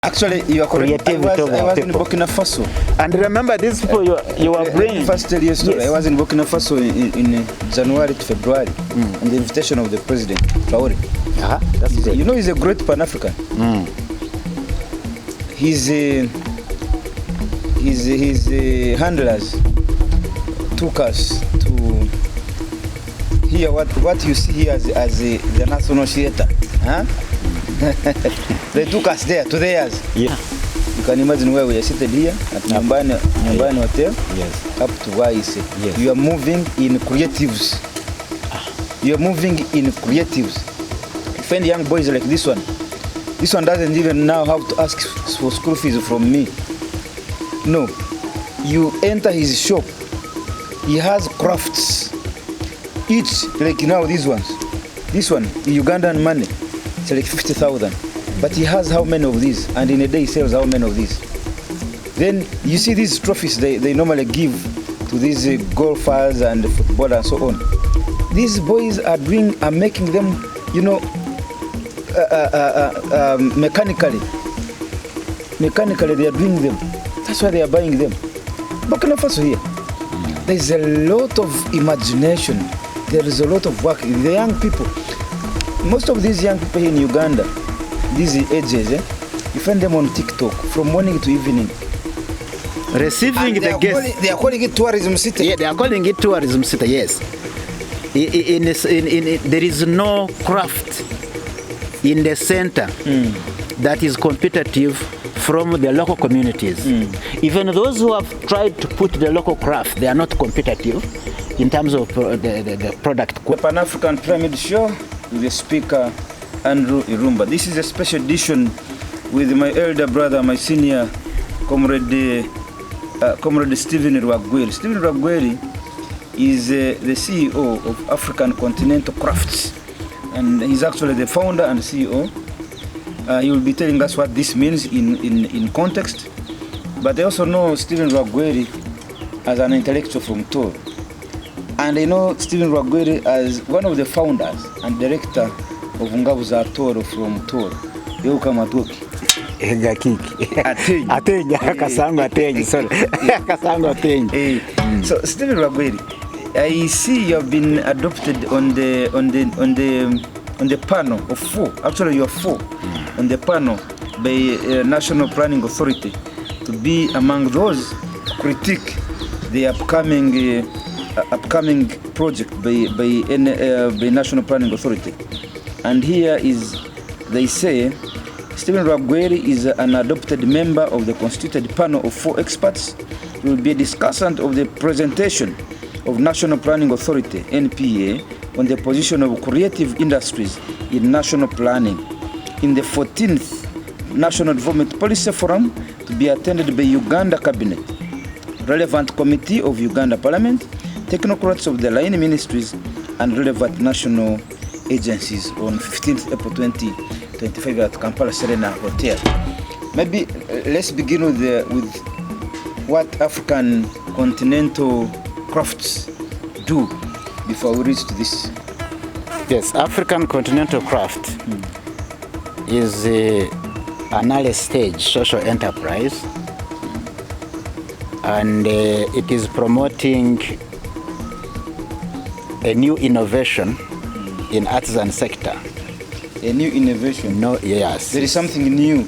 Actually, you are correct. I was in Burkina Faso. And remember, these people you are bringing. First tell you a story. Yes. I was in Burkina Faso in January to February on the invitation of the president, Rwagweri. That's good. You know, he's a great Pan-African. His handlers took us to hear what you see here as the national theater. They took us there to theirs. Yeah. You can imagine where we are seated here at Nyumbani Hotel. Yes. Up to YC. Yes. You are moving in creatives. You are moving in creatives. You find young boys like this one. This one doesn't even know how to ask for school fees from me. No. You enter his shop. He has crafts. Each, like now these ones. This one, Ugandan money. It's like 50,000. But he has how many of these? And in a day he sells how many of these? Then you see these trophies they normally give to these golfers and football and so on. These boys are making them, mechanically. Mechanically they are doing them. That's why they are buying them. Burkina Faso here. There is a lot of imagination. There is a lot of work. The young people. Most of these young people in Uganda, these ages, you find them on TikTok from morning to evening. Receiving the guests. They are calling it tourism city. Yeah, they are calling it tourism city, yes. There is no craft in the center that is competitive from the local communities. Even those who have tried to put the local craft, they are not competitive in terms of the product. The Pan-African Pyramid Show with the speaker Andrew Irumba. This is a special edition with my elder brother, my senior comrade Stephen Rwagweri. Stephen Rwagweri is the CEO of African Continental Crafts, and he's actually the founder and CEO. He will be telling us what this means in context. But I also know Stephen Rwagweri as an intellectual from Tor. And I know Stephen Rwagweri as one of the founders and director of Ngabu za Toro from Tor. Yeuka Matoki. So Stephen Rwagweri, I see you have been adopted on the panel of 4. Actually, you are 4 on the panel by National Planning Authority to be among those to critique the upcoming project by National Planning Authority. And here is, they say, Stephen Rwagweri is an adopted member of the constituted panel of 4 experts. He will be a discussant of the presentation of National Planning Authority, NPA, on the position of creative industries in national planning in the 14th National Development Policy Forum to be attended by Uganda Cabinet, relevant committee of Uganda Parliament, technocrats of the line ministries, and relevant national agencies on 15th April 2025 at Kampala Serena Hotel. Maybe let's begin with what African continental crafts do before we reach to this. Yes, African continental craft is an early stage social enterprise, and it is promoting a new innovation in artisan sector. A new innovation? No, yes. There is something new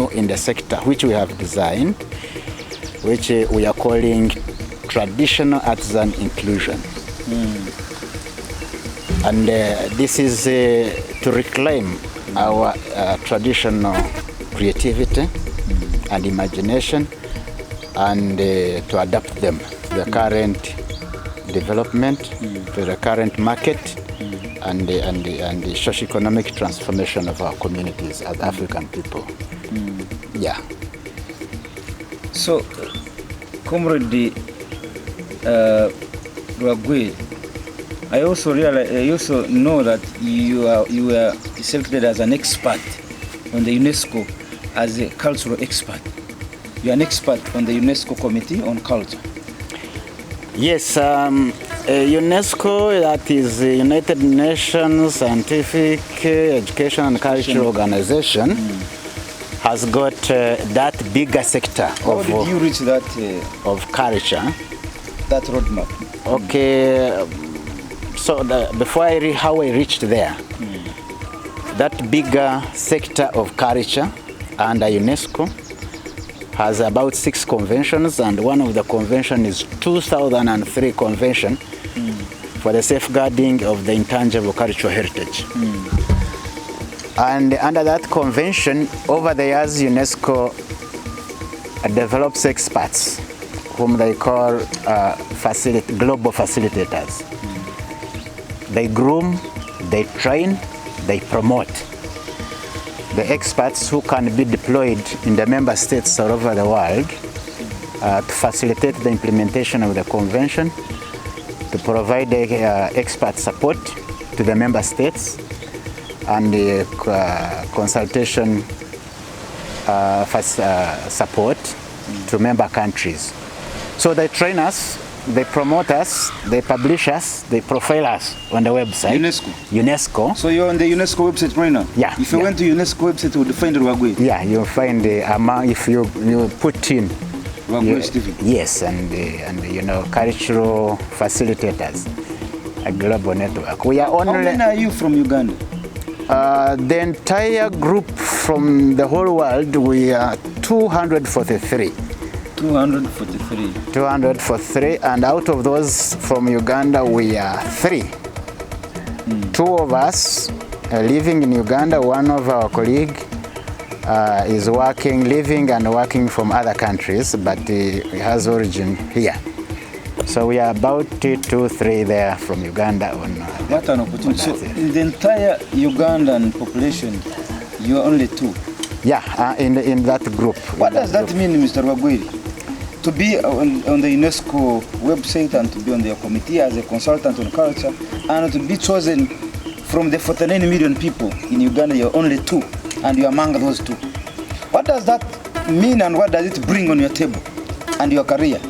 in the sector which we have designed, which we are calling traditional artisan inclusion. And this is to reclaim our traditional creativity and imagination, and to adapt them to the current development, to the current market, and the socio-economic transformation of our communities as African people. Yeah. So, Comrade Rwagweri, I also know that you were selected as an expert on the UNESCO as a cultural expert. You are an expert on the UNESCO Committee on Culture. Yes, UNESCO, that is the United Nations Scientific Education and Cultural Organization, has got that bigger sector How did you reach that of culture. that roadmap? Okay, so how I reached there, that bigger sector of culture under UNESCO has about 6 conventions, and one of the convention is 2003 convention for the safeguarding of the intangible cultural heritage. And under that convention, over the years, UNESCO develops experts whom they call global facilitators. They groom, they train, they promote the experts who can be deployed in the member states all over the world to facilitate the implementation of the convention, to provide expert support to the member states, and consultation support to member countries. So they train us, they promote us, they publish us, they profile us on the website. UNESCO. So you're on the UNESCO website right now? Yeah. If you went to UNESCO website, you would find Rwagweri? Yeah, you'll find if you put in Rwagweri Stephen. Yes, and cultural facilitators, a global network. We are only. How many are you from Uganda? The entire group from the whole world, we are 243. 243, and out of those from Uganda, we are 3. 2 of us are living in Uganda. One of our colleague is living and working from other countries, but he has origin here. So we are about 2-3 there from Uganda. What an opportunity. So in the entire Ugandan population, you are only 2? Yeah, in that group. What does that mean, Mr. Rwagweri? To be on the UNESCO website and to be on their committee as a consultant on culture, and to be chosen from the 49 million people in Uganda, you're only 2, and you're among those 2. What does that mean, and what does it bring on your table and your career?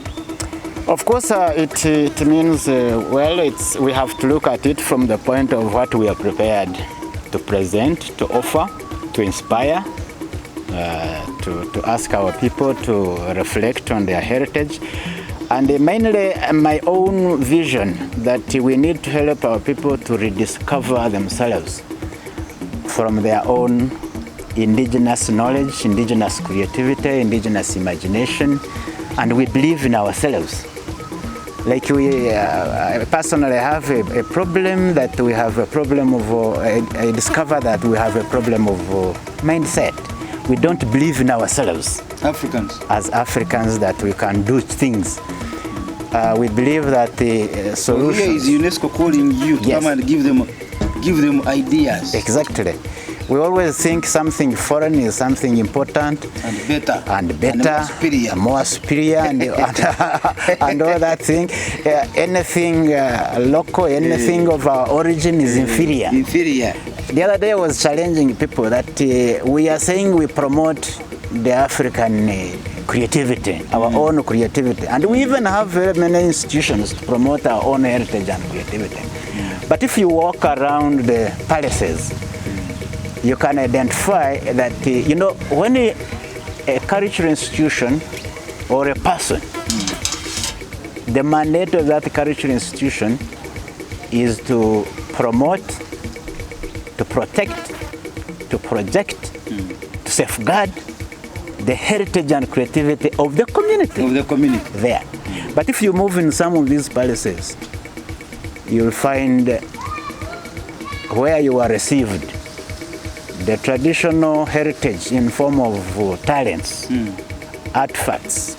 Of course, it means, we have to look at it from the point of what we are prepared to present, to offer, to inspire, to ask our people to reflect on their heritage. And mainly my own vision that we need to help our people to rediscover themselves from their own indigenous knowledge, indigenous creativity, indigenous imagination, and we believe in ourselves. Like I personally have a problem that we have a problem of, I discover that we have a problem of mindset. We don't believe in ourselves. Africans. As Africans, that we can do things. We believe that the solution. So here is UNESCO calling you to come and give them ideas. Exactly. We always think something foreign is something important and better, and more superior, and all that thing. Anything local, anything of our origin is inferior. The other day I was challenging people that we are saying we promote the African creativity, our own creativity, and we even have very many institutions to promote our own heritage and creativity. But if you walk around the palaces, you can identify that, when a cultural institution or a person, the mandate of that cultural institution is to promote, to protect, to project, to safeguard the heritage and creativity of the community. There. But if you move in some of these palaces, you'll find where you are received the traditional heritage in form of talents, artifacts,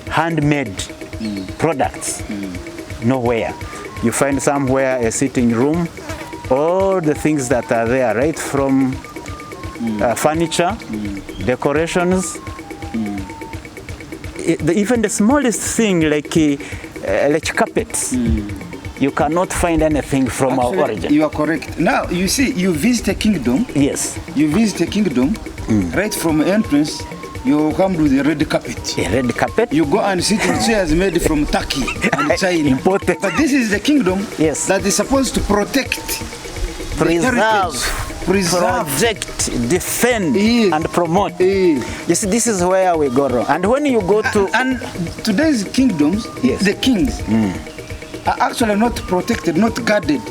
handmade products. Nowhere. You find somewhere a sitting room, all the things that are there, right from furniture, decorations, even the smallest thing like carpets. You cannot find anything from our origin. You are correct. Now, you see, you visit a kingdom. Yes. You visit a kingdom, right from entrance, you come to the red carpet. A red carpet? You go and sit in chairs made from Turkey and China. Imported. But this is the kingdom that is supposed to protect, preserve project, defend, and promote. You see, this is where we go wrong. And when you go to... And today's kingdoms, the kings, are actually not protected, not guarded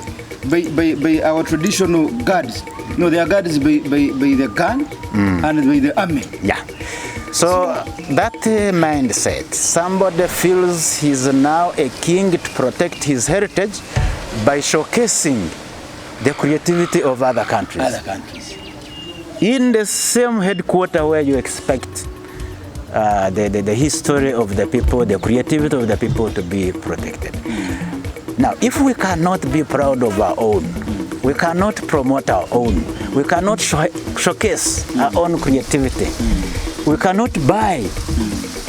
by our traditional guards. No, they are guarded by the gun and by the army. Yeah. So that mindset, somebody feels he's now a king to protect his heritage by showcasing the creativity of other countries. In the same headquarters where you expect the history of the people, the creativity of the people to be protected. Now, if we cannot be proud of our own, we cannot promote our own, we cannot showcase our own creativity, we cannot buy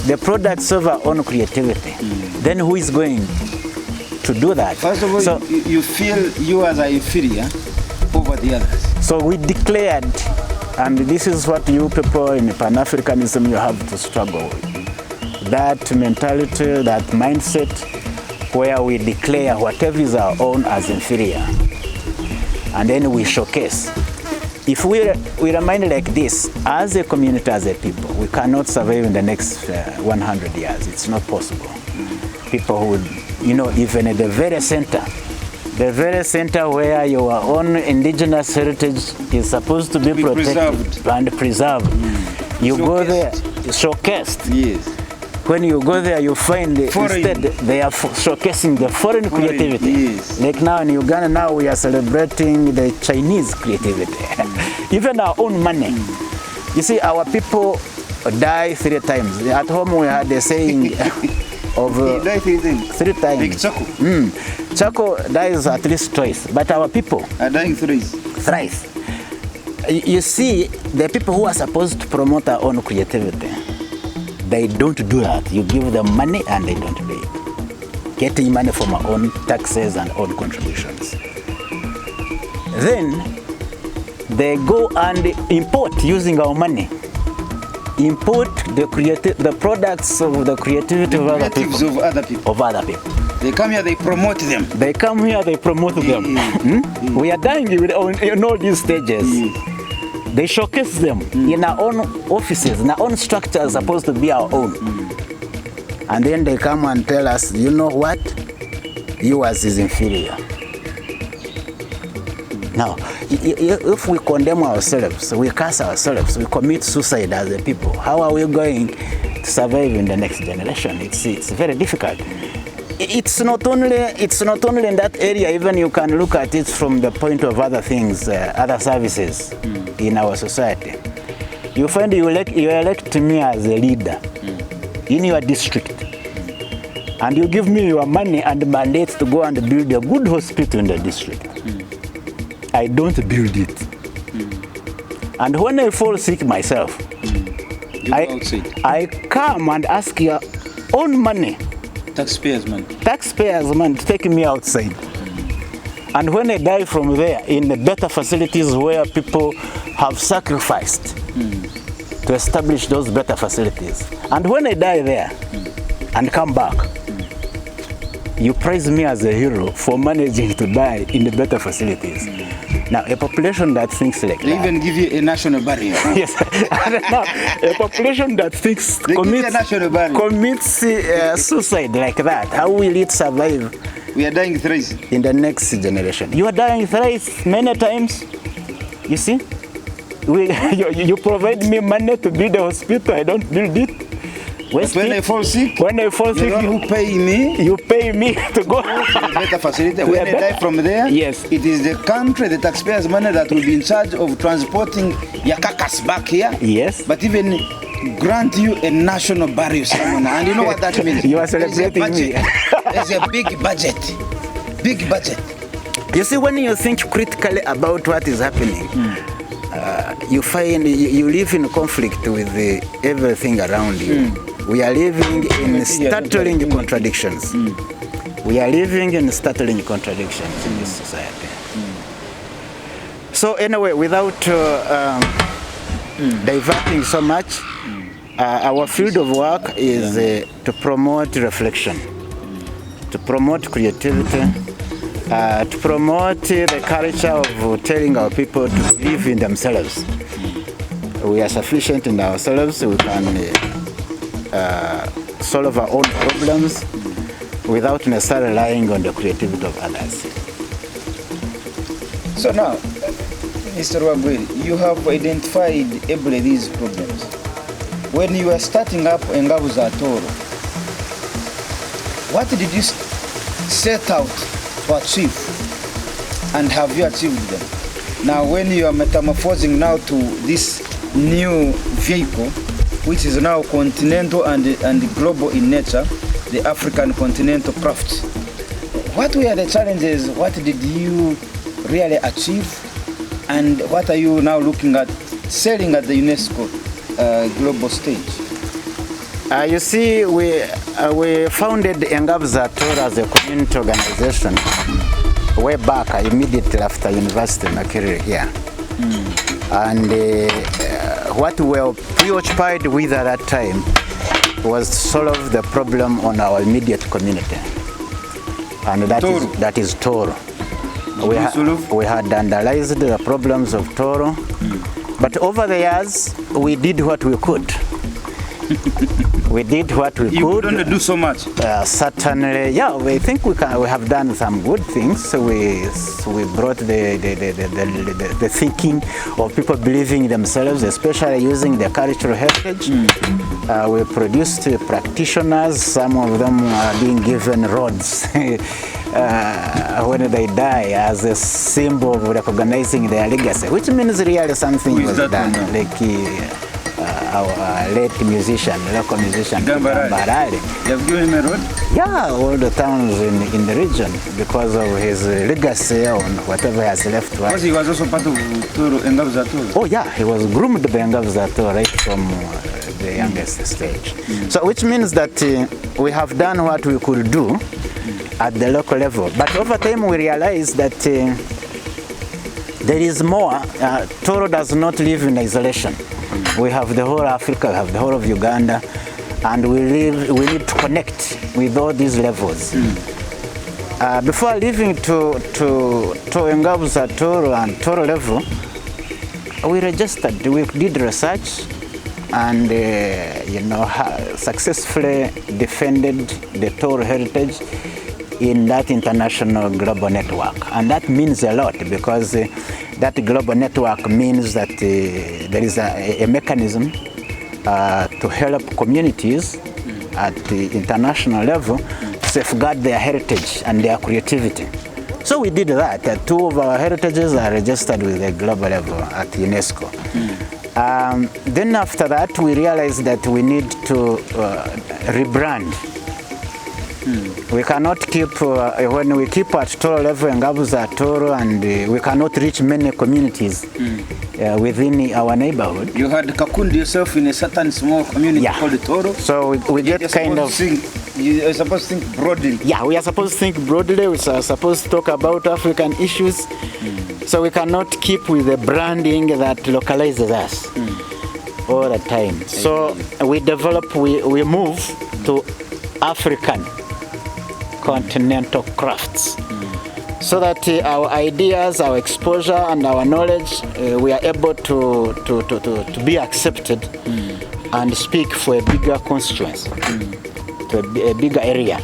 the products of our own creativity, then who is going to do that? First of all, so, you feel you as inferior over the others. So we declared, and this is what you people in Pan-Africanism you have to struggle with. That mentality, that mindset, where we declare whatever is our own as inferior. And then we showcase. If we remain like this, as a community, as a people, we cannot survive in the next 100 years. It's not possible. People who would, even at the very center where your own indigenous heritage is supposed to be protected and preserved. You go there, showcased. Yes. When you go there, you find instead they are showcasing the foreign creativity. Yes. Like now in Uganda, now we are celebrating the Chinese creativity. Even our own money. You see, our people die 3 times. At home we had a saying of 3 times. Like Chaco. Chaco dies at least twice, but our people are dying thrice. You see, the people who are supposed to promote our own creativity, they don't do that. You give them money and they don't do it. Getting money from our own taxes and own contributions. Then they go and import using our money. Import the products of the creativity of other people. They come here, they promote them. We are dying in all these stages. They showcase them in our own offices, in our own structures supposed to be our own. And then they come and tell us, you know what? Yours is inferior. Now, if we condemn ourselves, we curse ourselves, we commit suicide as a people, how are we going to survive in the next generation? It's very difficult. It's not only in that area. Even you can look at it from the point of other things, other services in our society. You find you elect me as a leader in your district, and you give me your money and mandate to go and build a good hospital in the district. I don't build it. And when I fall sick myself, I come and ask your own money, taxpayers' money to take me outside. And when I die from there, in the better facilities where people have sacrificed to establish those better facilities. And when I die there and come back, you praise me as a hero for managing to die in the better facilities. Now, a population that thinks like they that... even give you a national barrier. Yes. Now, a population that thinks commits suicide like that, how will it survive? We are dying thrice. In the next generation. You are dying thrice many times. You see? You provide me money to build a hospital, I don't build it. When I fall sick, you pay me to go to the better facility. When I die from there, yes, it is the country, the taxpayers' money that will be in charge of transporting your carcass back here. Yes. But even grant you a national burial ceremony, and you know what that means? You are celebrating me. There's a big budget. Big budget. You see, when you think critically about what is happening, you find you live in conflict with everything around you. We are living in startling contradictions. We are living in startling contradictions in this society. So anyway, without diverting so much, our field of work is to promote reflection, to promote creativity, to promote the culture of telling our people to believe in themselves. We are sufficient in ourselves. We can solve our own problems without necessarily relying on the creativity of others. So now, Mr. Rwagweri, you have identified ably these problems. When you were starting up Engavu za Toro, what did you set out to achieve, and have you achieved them? Now, when you are metamorphosing now to this new vehicle, which is now continental and global in nature, the African continental craft, what were the challenges? What did you really achieve, and what are you now looking at selling at the UNESCO global stage? You see, we founded Engavu za Toro as a community organization way back immediately after university Makerere here. And what we were preoccupied with at that time was to solve the problem on our immediate community, and that is Toro. We had analyzed the problems of Toro, but over the years we did what we could. We did what we could. You couldn't do so much. Certainly, yeah. We think we have done some good things. So we brought the thinking of people believing in themselves, especially using the cultural heritage. We produced practitioners. Some of them are being given rods when they die as a symbol of recognizing their legacy, which means really something was done. Like our late musician, local musician, Gambarale. You have given him a road? Yeah, all the towns in the region, because of his legacy on whatever he has left. Because he was also part of Engavu za Toro. Oh yeah, he was groomed by Engavu za Toro right from the youngest stage. So which means that we have done what we could do at the local level. But over time we realized that there is more. Toro does not live in isolation. We have the whole Africa, we have the whole of Uganda, and we need to connect with all these levels. Before leaving to Engavu za Toro and Toro level, we registered, we did research, and successfully defended the Toro heritage in that international global network. And that means a lot, because that global network means that there is a mechanism to help communities at the international level safeguard their heritage and their creativity. So we did that. Two of our heritages are registered with the global level at UNESCO. Then after that, we realized that we need to rebrand. We cannot keep, when we keep at Toro level, Engavu za Toro, and we cannot reach many communities within our neighborhood. You had cocooned yourself in a certain small community called Toro. So we get kind of... You are supposed to think broadly. Yeah, we are supposed to think broadly. We are supposed to talk about African issues. So we cannot keep with the branding that localizes us all the time. So we develop, we move to African continental crafts, so that our ideas, our exposure, and our knowledge, we are able to be accepted and speak for a bigger constituency, to a bigger area.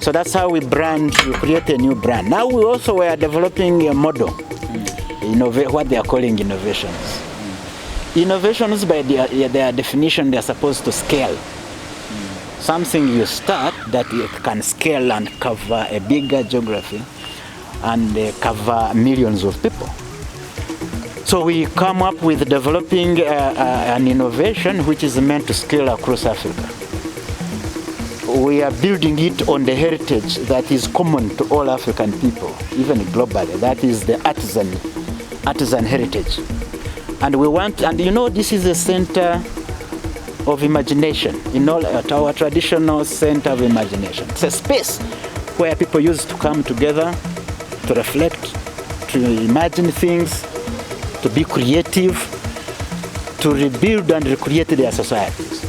So that's how we brand, we create a new brand. Now we also were developing a model, what they are calling innovations. Innovations, by their definition, they are supposed to scale. Something you start that it can scale and cover a bigger geography and cover millions of people. So we come up with developing an innovation which is meant to scale across Africa. We are building it on the heritage that is common to all African people, even globally. That is the artisan heritage. And we want, and this is a center of imagination, our traditional center of imagination. It's a space where people used to come together to reflect, to imagine things, to be creative, to rebuild and recreate their societies.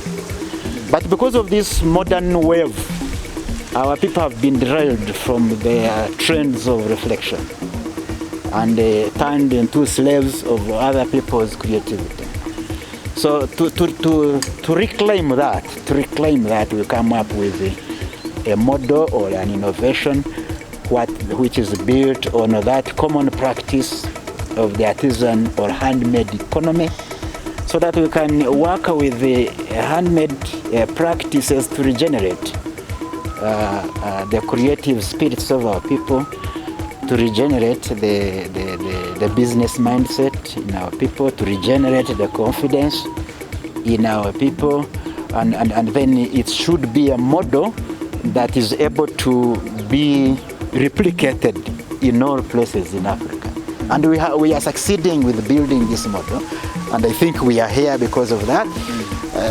But because of this modern wave our people have been derailed from their trends of reflection and turned into slaves of other people's creativity. So to reclaim that, we come up with a model or an innovation which is built on that common practice of the artisan or handmade economy, so that we can work with the handmade practices to regenerate the creative spirits of our people, to regenerate the business mindset in our people, to regenerate the confidence in our people, and then it should be a model that is able to be replicated in all places in Africa. And we are succeeding with building this model, and I think we are here because of that.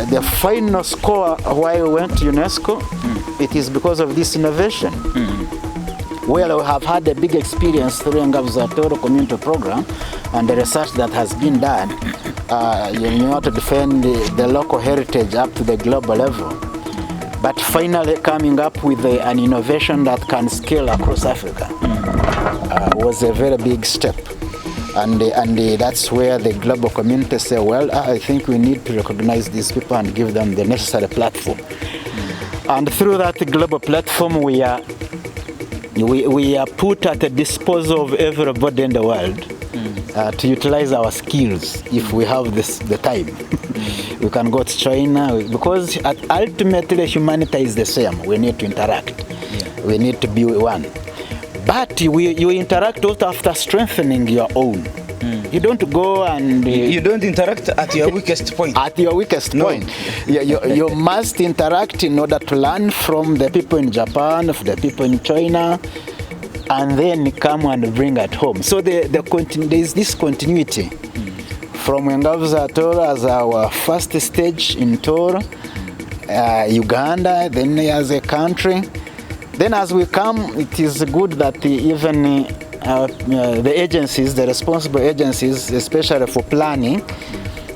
The final score why we went to UNESCO, it is because of this innovation. Well, we have had a big experience through Ngabuzatoro community program and the research that has been done to defend the local heritage up to the global level. But finally coming up with an innovation that can scale across Africa was a very big step. And that's where the global community say, well, I think we need to recognize these people and give them the necessary platform. And through that global platform, we are put at the disposal of everybody in the world to utilize our skills if we have the time. We can go to China, because ultimately humanity is the same. We need to interact. We need to be one. But you interact also after strengthening your own. You don't go and... you don't interact at your weakest point. At your weakest point. You must interact in order to learn from the people in Japan, from the people in China, and then come and bring it home. So there is this continuity. From Ngabuzatoro as our first stage in Toro, Uganda, then as a country. Then as we come, it is good that even the agencies, the responsible agencies, especially for planning,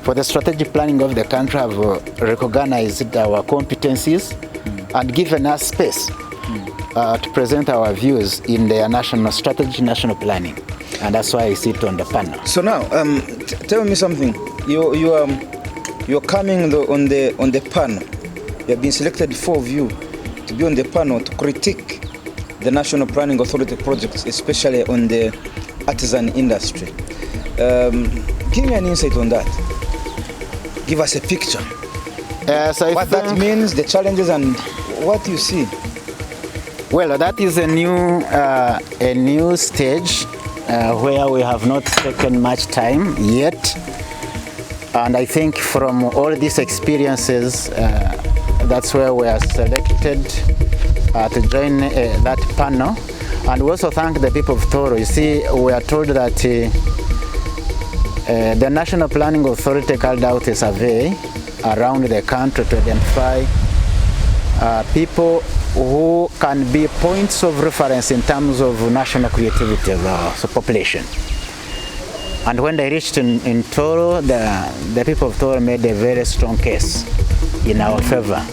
for the strategic planning of the country, have recognized our competencies and given us space to present our views in their national strategy, national planning. And that's why I sit on the panel. So now, tell me something. You're coming on the panel. You have been selected, 4 of you, to be on the panel to critique the National Planning Authority projects, especially on the artisan industry. Give me an insight on that. Give us a picture. What that means, the challenges, and what you see. Well, that is a new stage where we have not taken much time yet. And I think from all these experiences, that's where we are selected to join that panel. And we also thank the people of Toro. You see, we are told that the National Planning Authority carried out a survey around the country to identify people who can be points of reference in terms of national creativity of the population. And when they reached in Toro, the people of Toro made a very strong case in our favor.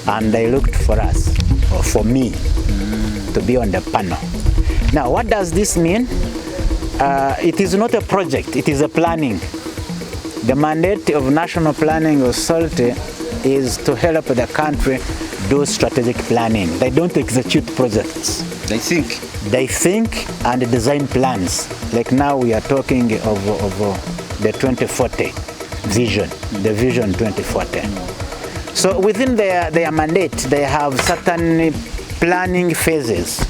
And they looked for us, or for me, to be on the panel. Now, what does this mean? It is not a project, it is a planning. The mandate of National Planning Authority is to help the country do strategic planning. They don't execute projects. They think. They think and design plans. Like now we are talking of the 2040 vision, the vision 2040. So within their mandate, they have certain planning phases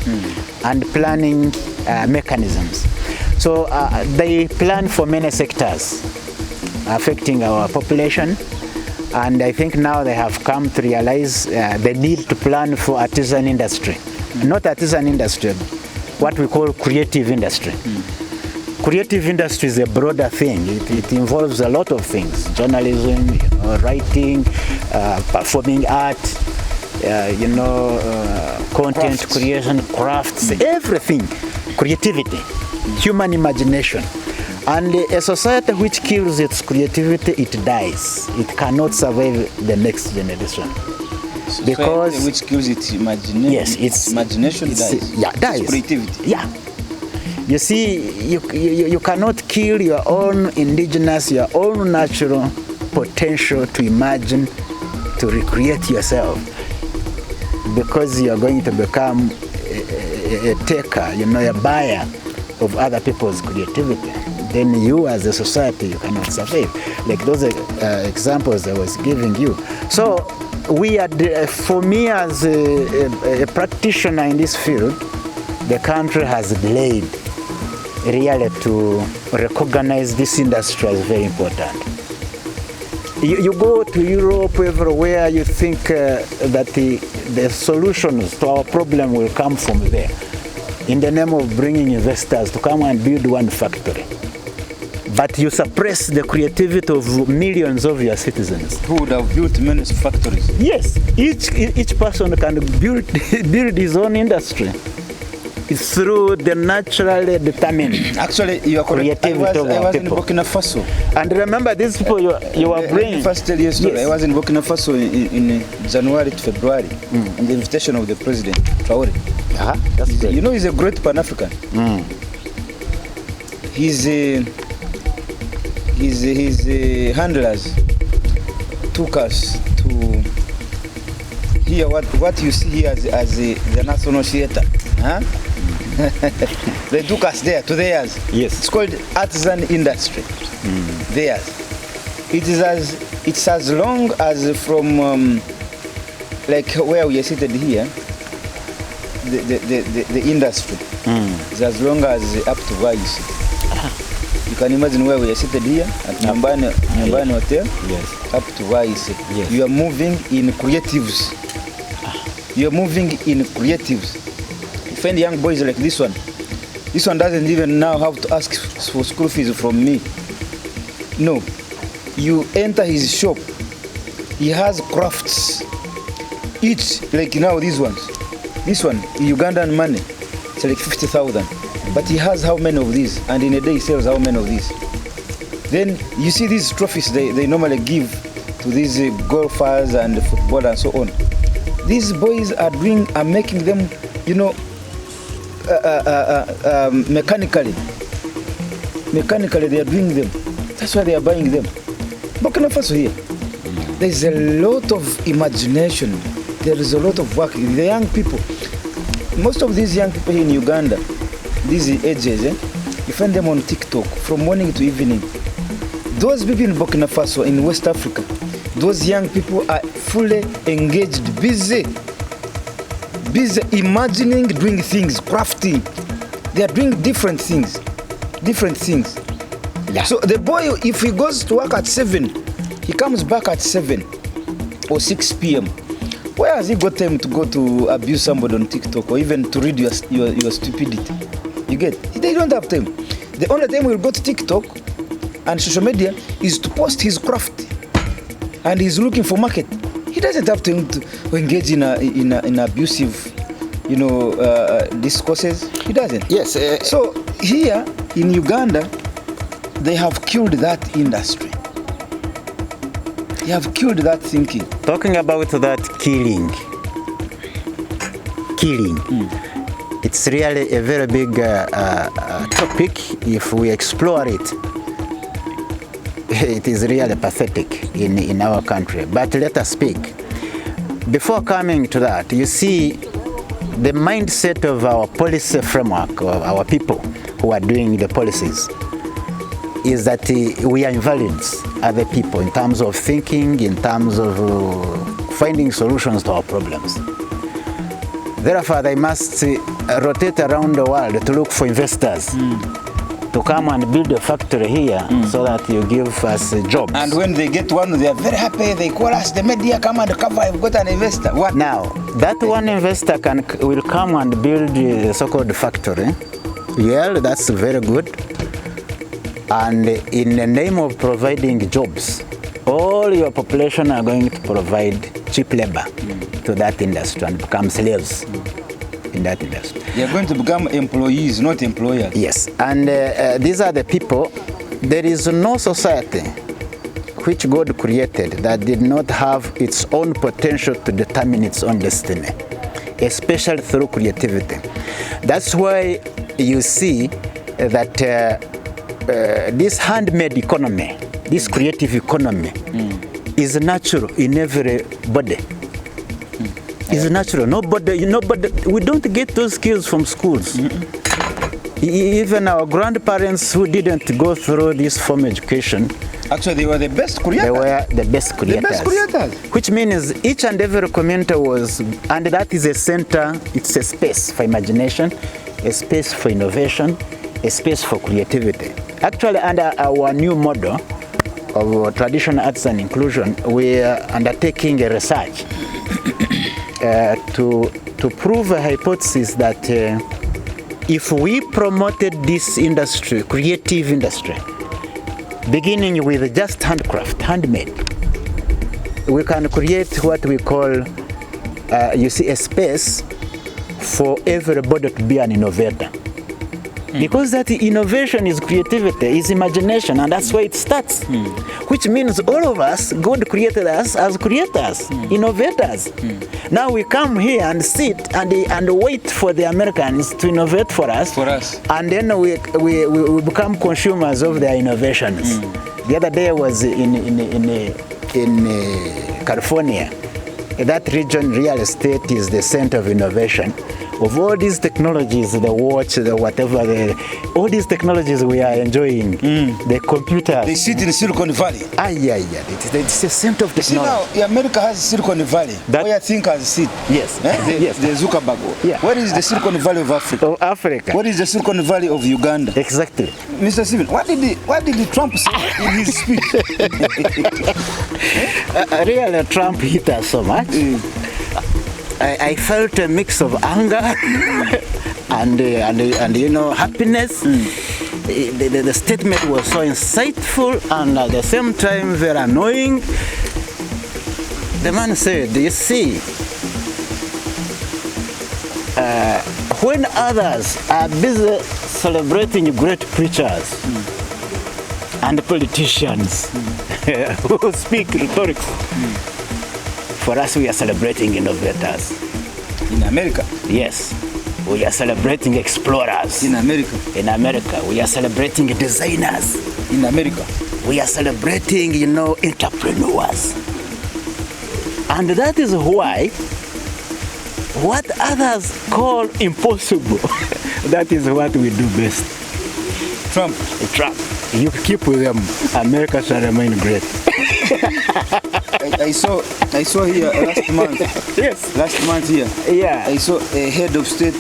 and planning mechanisms. So they plan for many sectors affecting our population. And I think now they have come to realize the need to plan for artisan industry. Not artisan industry, what we call creative industry. Creative industry is a broader thing. It involves a lot of things: journalism, writing, performing art, content crafts. Creation, crafts, everything. Creativity, human imagination. And a society which kills its creativity, it dies. It cannot survive the next generation. Because which kills its imagination. Yes, it's imagination dies. Yeah, dies. It's creativity. Yeah. You see, you cannot kill your own indigenous, your own natural potential to imagine, to recreate yourself, because you are going to become a taker, a buyer of other people's creativity. Then you as a society, you cannot survive. Like those examples I was giving you. So for me as a practitioner in this field, the country has delayed really to recognize this industry as very important. You go to Europe, everywhere, you think that the solutions to our problem will come from there, in the name of bringing investors to come and build one factory. But you suppress the creativity of millions of your citizens. Who would have built many factories? Yes, each person can build his own industry. It's through the naturally determined. Actually, you are correct. I was in Burkina Faso. And remember, these people you are bringing. First tell you a story. Yes. I was in Burkina Faso in January to February, on the invitation of the president, Traore. That's great. You know, he's a great Pan-African. His handlers took us to hear what you see here as the national theater. They took us there to theirs. Yes. It's called artisan industry. Theirs. It's as long as from like where we are seated here. The industry is as long as up to Vice. You can imagine where we are seated here at Nyambani Hotel. Yes. Up to Vice. Yes. You are moving in creatives. You are moving in creatives. You find young boys like this one. This one doesn't even know how to ask for school fees from me. No. You enter his shop. He has crafts. Each, like now these ones. This one, Ugandan money, it's like 50,000. But he has how many of these? And in a day he sells how many of these? Then you see these trophies they normally give to these golfers and football and so on. These boys are making them, mechanically. Mechanically they are doing them. That's why they are buying them. Burkina Faso here. There's a lot of imagination. There is a lot of work. The young people, most of these young people here in Uganda, these ages, you find them on TikTok from morning to evening. Those people in Burkina Faso, in West Africa, those young people are fully engaged, busy imagining, doing things, crafting. They are doing different things. Yeah. So the boy, if he goes to work at 7, he comes back at 7 or 6 p.m. Where has he got time to go to abuse somebody on TikTok or even to read your stupidity? You get? They don't have time. The only time we'll go to TikTok and social media is to post his craft, and he's looking for market. He doesn't have time to engage in abusive, discourses. He doesn't. Yes. So here in Uganda, they have killed that industry. They have killed that thinking. Talking about that killing, it's really a very big topic. If we explore it, it is really pathetic in our country. But let us speak. Before coming to that, you see, the mindset of our policy framework, of our people who are doing the policies, is that we are invalids other people in terms of thinking, in terms of finding solutions to our problems. Therefore, they must rotate around the world to look for investors to come and build a factory here so that you give us jobs. And when they get one, they are very happy. They call us, the media come and cover, I've got an investor. What? Now, that one investor will come and build the so-called factory. Yeah, that's very good. And in the name of providing jobs, all your population are going to provide cheap labor to that industry and become slaves in that industry. They are going to become employees, not employers. Yes, and these are the people. There is no society which God created that did not have its own potential to determine its own destiny, especially through creativity. That's why you see that this handmade economy, this creative economy, is natural in everybody. It's natural. Nobody, we don't get those skills from schools. Even our grandparents who didn't go through this formal education, actually they were the best creators. They were the best creators. The best creators. Which means each and every community was, and that is a center, it's a space for imagination, a space for innovation, a space for creativity. Actually, under our new model of traditional arts and inclusion, we are undertaking a research to prove a hypothesis that if we promoted this industry, creative industry, beginning with just handcraft, handmade, we can create what we call, a space for everybody to be an innovator. Because that innovation is creativity, is imagination, and that's where it starts. Which means all of us, God created us as creators, innovators. Now we come here and sit and wait for the Americans to innovate for us. And then we become consumers of their innovations. The other day I was in California. That region, real estate is the center of innovation. Of all these technologies, the watch, the whatever, all these technologies we are enjoying, the computers. They sit in Silicon Valley. It's the center of technology. See now, America has Silicon Valley, where thinkers sit. Yes. The Zuckerberg. Yeah. Where is the Silicon Valley of Africa? Of Africa. What is the Silicon Valley of Uganda? Exactly. Mr. Steven, what did Trump say in his speech? Really, Trump hit us so much. I felt a mix of anger and happiness. The statement was so insightful and at the same time very annoying. The man said, "You see, when others are busy celebrating great preachers and politicians who speak rhetorics, for us, we are celebrating innovators. In America? Yes. We are celebrating explorers. In America? In America. We are celebrating designers. In America? We are celebrating, entrepreneurs. And that is why what others call impossible, that is what we do best. Trump. You keep with them, America shall remain great. I saw here last month. Yes. Last month here. Yeah. I saw a head of state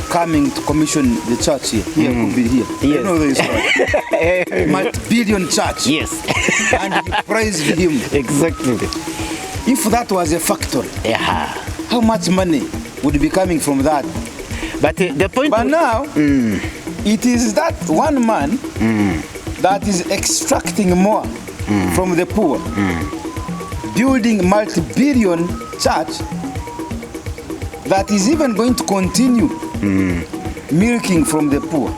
coming to commission the church here. Here could be here. Yes. You know this one. Multi-billion church. Yes. And he praised him. Exactly. If that was a factory, how much money would be coming from that? But the point. But now, it is that one man that is extracting more from the poor, building multi-billion church that is even going to continue milking from the poor.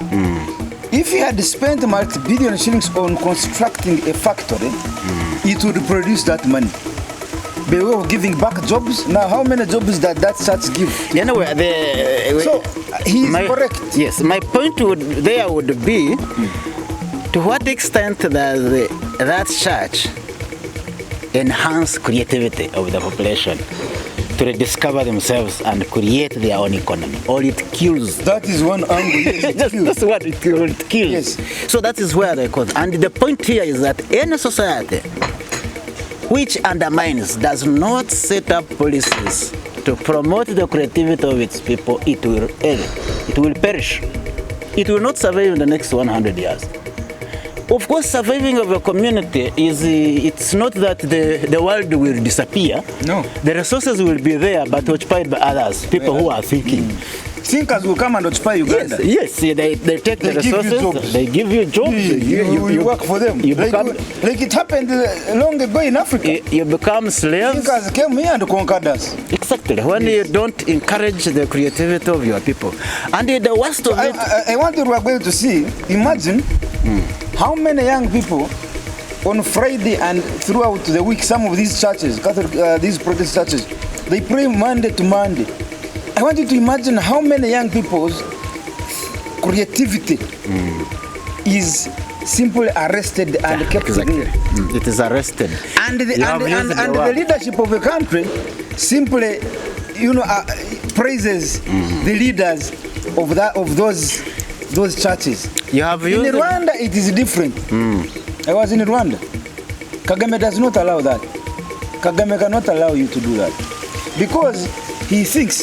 If he had spent multi-billion shillings on constructing a factory, it would produce that money. By way of giving back jobs. Now, how many jobs that church give? So, he is correct. Yes, my point would be, to what extent does that church enhance creativity of the population to rediscover themselves and create their own economy, or it kills? That is one angle. Yes, that's what it kills. Yes. So that is where they cause. And the point here is that any society which undermines, does not set up policies to promote the creativity of its people, it will perish. It will not survive in the next 100 years. Of course, surviving of a community it's not that the world will disappear. No. The resources will be there, but occupied by others, people who are thinking. Thinkers will come and occupy Uganda. Yes, they take the resources, they give you jobs. You work for them. Like it happened long ago in Africa. You become slaves. Thinkers came here and conquered us. Exactly. When you don't encourage the creativity of your people. And the worst of it... I want Rwagweri to see, imagine how many young people on Friday and throughout the week, some of these churches, Catholic, these Protestant churches, they pray Monday to Monday. I want you to imagine how many young people's creativity is simply arrested and kept there. It is arrested. And the leadership of the country simply, praises the leaders of those churches. You have in Rwanda, it is different. I was in Rwanda. Kagame does not allow that. Kagame cannot allow you to do that because he thinks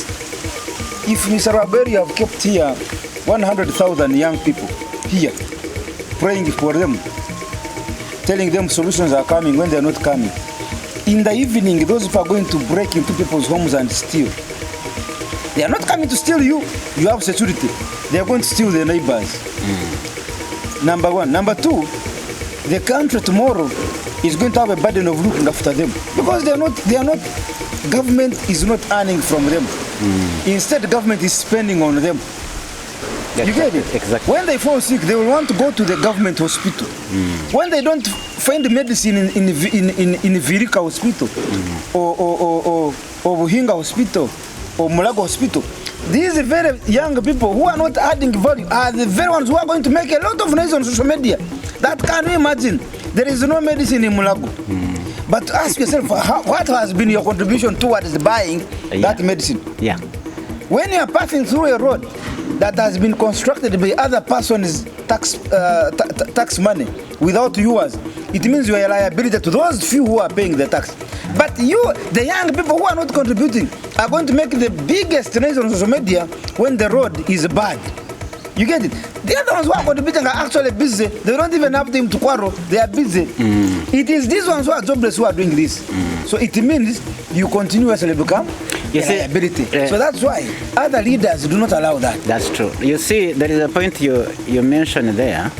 if Mr. Rwagweri have kept here 100,000 young people here, praying for them, telling them solutions are coming when they are not coming. In the evening, those people are going to break into people's homes and steal. They are not coming to steal you. You have security. They are going to steal their neighbors. Number one. Number two, the country tomorrow is going to have a burden of looking after them because they are not. Government is not earning from them. Instead, the government is spending on them. You get it? Exactly. When they fall sick, they will want to go to the government hospital. When they don't find medicine in Virika hospital or Buhinga hospital or Mulago hospital, these very young people who are not adding value are the very ones who are going to make a lot of noise on social media. That can you imagine? There is no medicine in Mulago. But ask yourself, what has been your contribution towards buying that medicine? Yeah. When you are passing through a road that has been constructed by other person's tax money without yours, it means you are a liability to those few who are paying the tax. But you, the young people who are not contributing, are going to make the biggest noise on social media when the road is bad. You get it? The other ones who are contributing are actually busy. They don't even have time to quarrel. They are busy. It is these ones who are jobless who are doing this. So it means you continuously become a liability. So that's why other leaders do not allow that. That's true. You see, there is a point you mentioned there.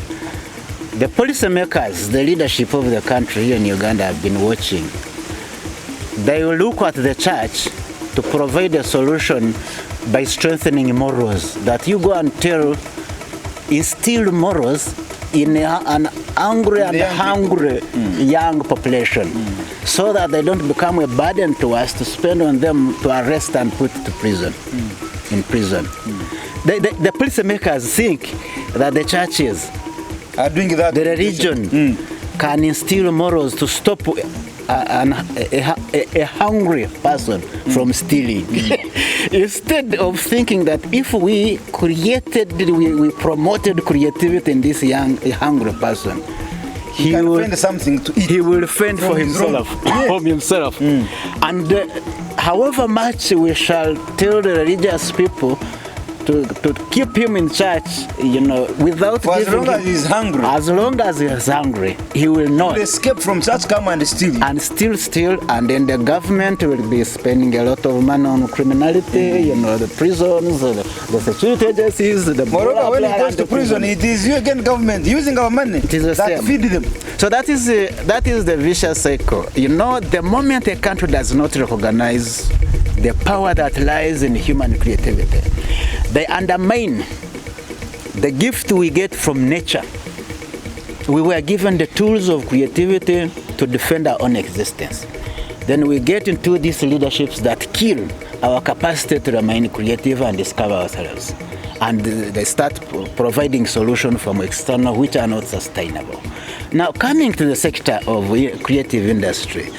The policymakers, the leadership of the country here in Uganda have been watching. They will look at the church to provide a solution by strengthening morals. That you go and instill morals in an angry and hungry young population, so that they don't become a burden to us to spend on them to arrest and put to prison, in prison. The policymakers think that the churches are doing that. The religion can instill morals to stop a hungry person from stealing. Instead of thinking that if we promoted creativity in this hungry person, he will find something to eat. He will fend for himself, from himself. And however much we shall tell the religious people to keep him in church, without as long as he's hungry. As long as he's hungry, he will not escape from church, come and steal. And steal, and then the government will be spending a lot of money on criminality, the prisons, the security agencies, moreover, when he goes to prison, it is you again, government, using our money that feed them. So that is the vicious cycle. The moment a country does not recognize the power that lies in human creativity, they undermine the gift we get from nature. We were given the tools of creativity to defend our own existence. Then we get into these leaderships that kill our capacity to remain creative and discover ourselves. And they start providing solutions from external which are not sustainable. Now, coming to the sector of creative industry,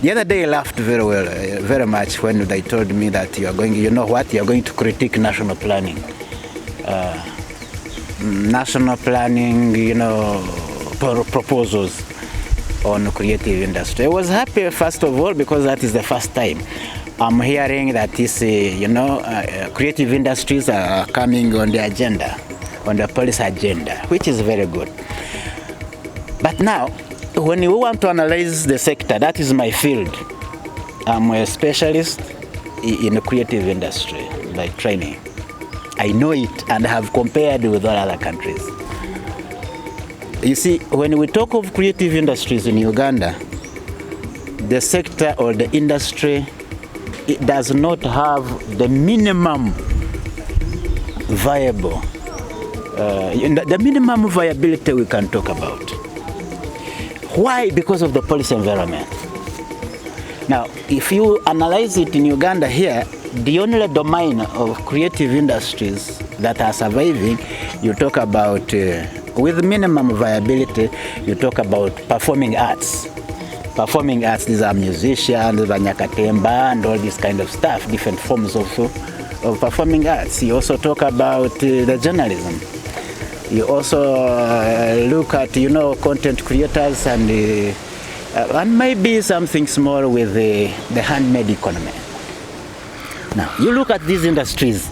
the other day I laughed very much when they told me that you are going to critique national planning. Proposals on creative industry. I was happy, first of all, because that is the first time I'm hearing that this, creative industries are coming on the agenda, on the policy agenda, which is very good. But now, when you want to analyze the sector, that is my field. I'm a specialist in the creative industry by training. I know it and have compared with all other countries. You see, when we talk of creative industries in Uganda, the sector or the industry, it does not have the minimum viable, the minimum viability we can talk about. Why? Because of the policy environment. Now, if you analyze it in Uganda here, the only domain of creative industries that are surviving, you talk about, with minimum viability, you talk about performing arts. Performing arts, these are musicians, Banyakatemba, and all this kind of stuff, different forms of performing arts. You also talk about the journalism. You also look at, content creators and maybe something small with the handmade economy. Now, you look at these industries.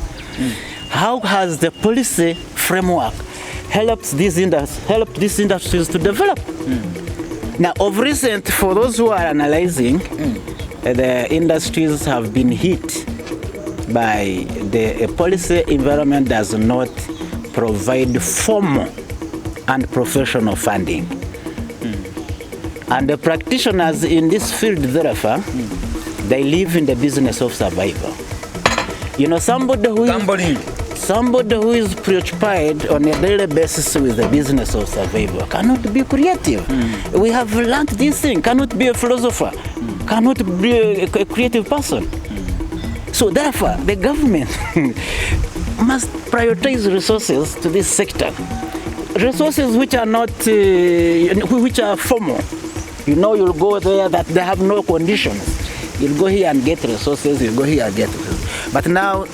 How has the policy framework helped these industries to develop? Now, of recent, for those who are analyzing, the industries have been hit by the policy environment does not provide formal and professional funding. And the practitioners in this field, therefore, they live in the business of survival. Somebody who is preoccupied on a daily basis with the business of survival cannot be creative. We have learned this thing, cannot be a philosopher, cannot be a creative person. So therefore, the government must prioritize resources to this sector. Resources which are not, which are formal. You'll go there that they have no conditions. You'll go here and get resources, you'll go here and get resources. But now,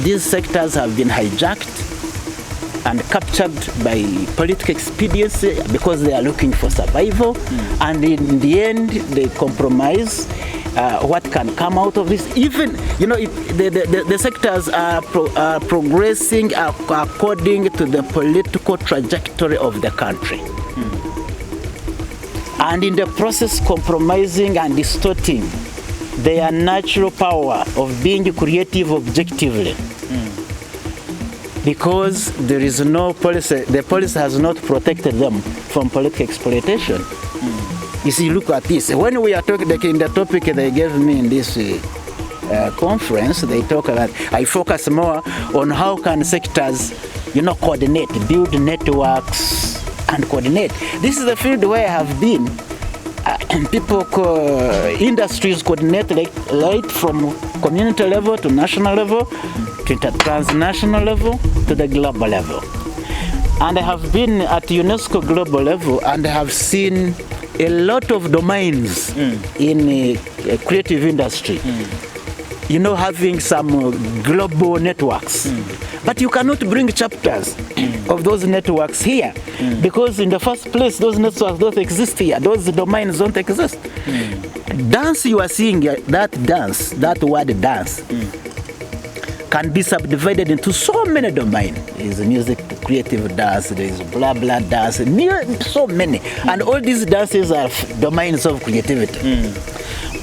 these sectors have been hijacked and captured by political expediency because they are looking for survival. And in the end, they compromise what can come out of this. Even, the sectors are progressing according to the political trajectory of the country. And in the process, compromising and distorting their natural power of being creative objectively. Because there is no policy, the policy has not protected them from political exploitation. You see, look at this. When we are talking, in the topic they gave me in this conference, they talk about, I focus more on how can sectors, coordinate, build networks and coordinate. This is the field where I have been. People industries coordinate right from community level to national level to transnational level to the global level. And I have been at UNESCO global level and I have seen a lot of domains in creative industry. Having some global networks. But you cannot bring chapters of those networks here because in the first place, those networks don't exist here. Those domains don't exist. Dance, you are seeing that word dance, can be subdivided into so many domains. There is music, creative dance, there is blah blah dance, so many. And all these dances are domains of creativity.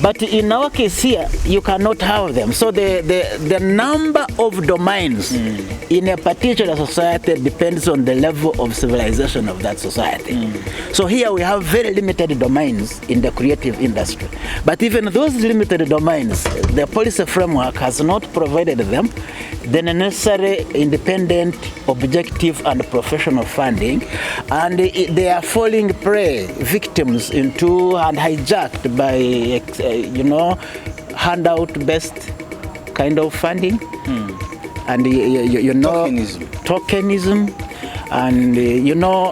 But in our case here, you cannot have them. So the number of domains in a particular society depends on the level of civilization of that society. So here we have very limited domains in the creative industry. But even those limited domains, the policy framework has not provided them the necessary independent, objective, and professional funding. And they are falling prey, victims into and hijacked by handout-based kind of funding, and tokenism, and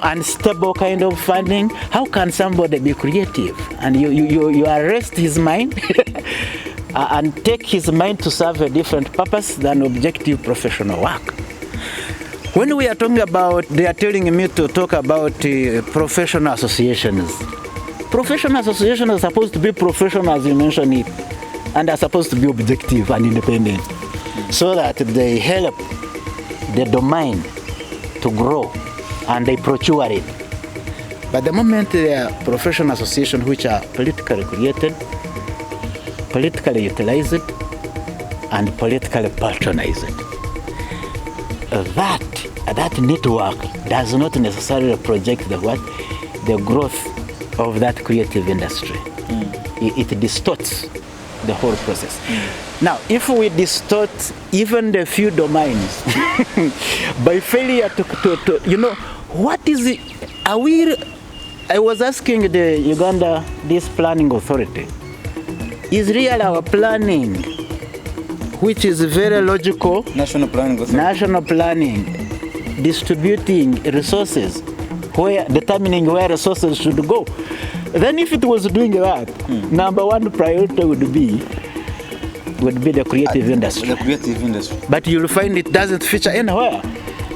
unstable kind of funding. How can somebody be creative? And you arrest his mind and take his mind to serve a different purpose than objective professional work. When we are talking about, they are telling me to talk about professional associations. Professional associations are supposed to be professional, as you mentioned it, and are supposed to be objective and independent, so that they help the domain to grow and they procure it. But the moment there are professional associations which are politically created, politically utilized, and politically patronized, that network does not necessarily project the growth of that creative industry. It distorts the whole process. Now, if we distort even the few domains by failure to what is it? I was asking the Uganda, this planning authority, is real our planning, which is very logical, National Planning Authority. national planning, distributing resources, determining where resources should go. Then if it was doing that, number one priority would be the creative industry. The creative industry. But you'll find it doesn't feature anywhere.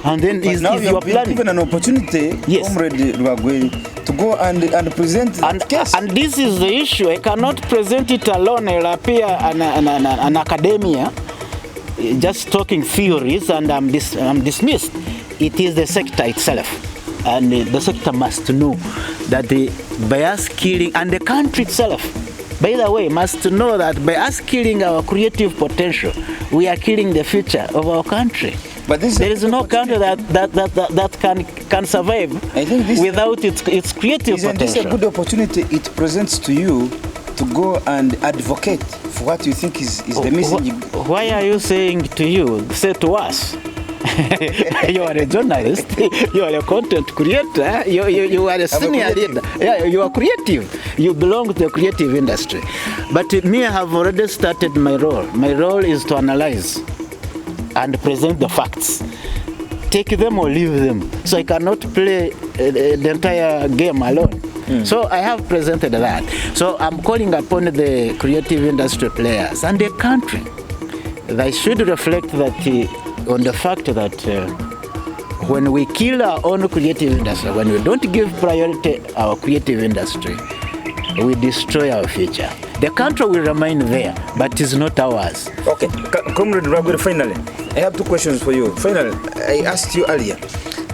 And then But now you are planning. given an opportunity, Yes. Comrade Rwagweri, to go and present the case. And this is the issue. I cannot present it alone. I'll appear an academia, just talking theories, and I'm dismissed. It is the sector itself. And the sector must know that by us killing, and the country itself, by the way, must know that by us killing our creative potential, we are killing the future of our country. But There is no country that can survive without its creative Isn't this a potential. good opportunity it presents to you to go and advocate for what you think is the message? Why are you saying to you, say to us? You are a journalist, you are a content creator, you are a senior leader. Yeah, you are creative. You belong to the creative industry. But me, I have already started my role. My role is to analyze and present the facts. Take them or leave them. So I cannot play the entire game alone. So I have presented that. So I'm calling upon the creative industry players and the country. They should reflect that on the fact that when we kill our own creative industry, when we don't give priority our creative industry, we destroy our future. The country will remain there, but it is not ours. Okay, Comrade Rwagweri, finally, I have two questions for you. Finally, I asked you earlier,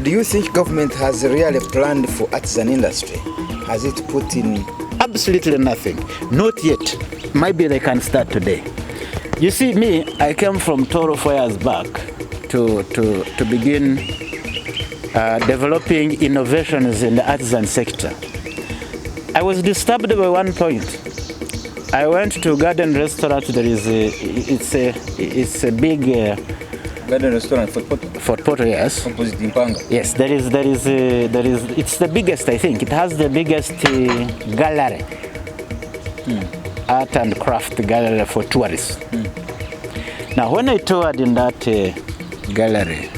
do you think government has really planned for artisan industry? Has it put in? Absolutely nothing. Not yet. Maybe they can start today. You see, me, I came from Toro 4 years back to begin developing innovations in the artisan sector. I was disturbed by one point. I went to Garden Restaurant. There is it's a big Garden Restaurant Fort Portal, yes. Opposite Impanga. Yes, there is. It's the biggest, I think. It has the biggest gallery, art and craft gallery for tourists. Now, when I toured in that gallery,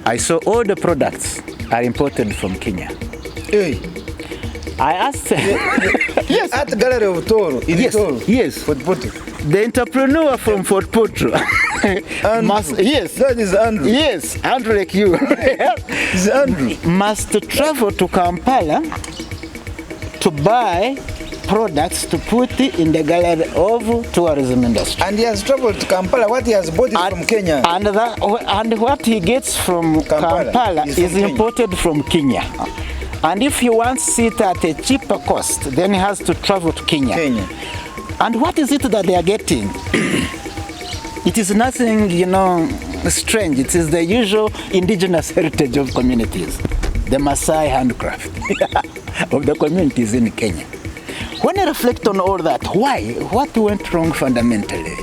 I saw all the products are imported from Kenya. Hey. I asked Yes. At the Gallery of Toro. Yes, Toro, yes. Fort Portal. The entrepreneur from Fort Portal. Yes. That is Andrew. Yes, Andrew like you. It's Andrew. Must travel to Kampala to buy products to put in the gallery of tourism industry. And he has traveled to Kampala. What he has bought is from Kenya. And what he gets from Kampala is imported from Kenya. And if he wants it at a cheaper cost, then he has to travel to Kenya. And what is it that they are getting? It is nothing, strange. It is the usual indigenous heritage of communities, the Maasai handcraft of the communities in Kenya. When I reflect on all that, why? What went wrong fundamentally?